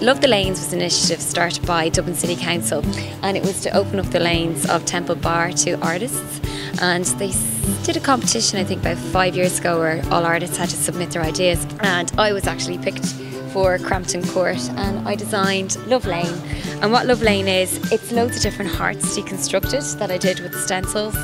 Love the Lanes was an initiative started by Dublin City Council, and it was to open up the lanes of Temple Bar to artists. And they did a competition, I think about 5 years ago, where all artists had to submit their ideas, and I was actually picked for Crampton Court, and I designed Love Lane. And what Love Lane is, it's loads of different hearts deconstructed that I did with stencils.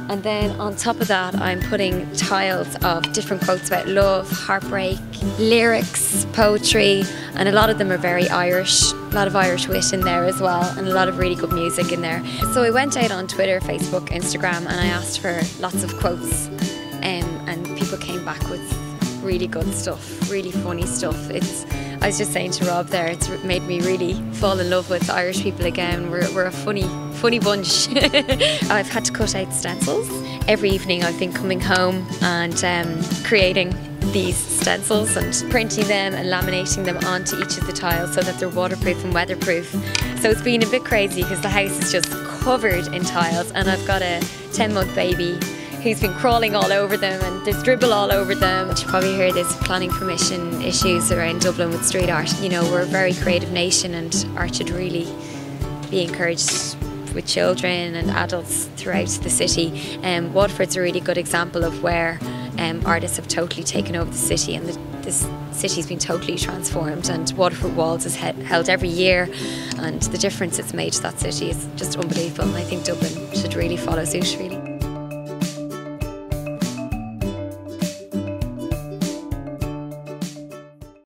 And then on top of that, I'm putting tiles of different quotes about love, heartbreak, lyrics, poetry, and a lot of them are very Irish. A lot of Irish wit in there as well, and a lot of really good music in there. So I went out on Twitter, Facebook, Instagram, and I asked for lots of quotes, and people came back with really good stuff, really funny stuff. I was just saying to Rob there, it's made me really fall in love with Irish people again. We're a funny bunch. I've had to cut out stencils. Every evening I've been coming home and creating these stencils and printing them and laminating them onto each of the tiles so that they're waterproof and weatherproof. So it's been a bit crazy because the house is just covered in tiles, and I've got a 10-month baby who's been crawling all over them, and there's dribble all over them. You probably hear there's planning permission issues around Dublin with street art. You know, we're a very creative nation, and art should really be encouraged with children and adults throughout the city. Waterford's a really good example of where artists have totally taken over the city, and this city's been totally transformed, and Waterford Walls is held every year, and the difference it's made to that city is just unbelievable, and I think Dublin should really follow suit, really.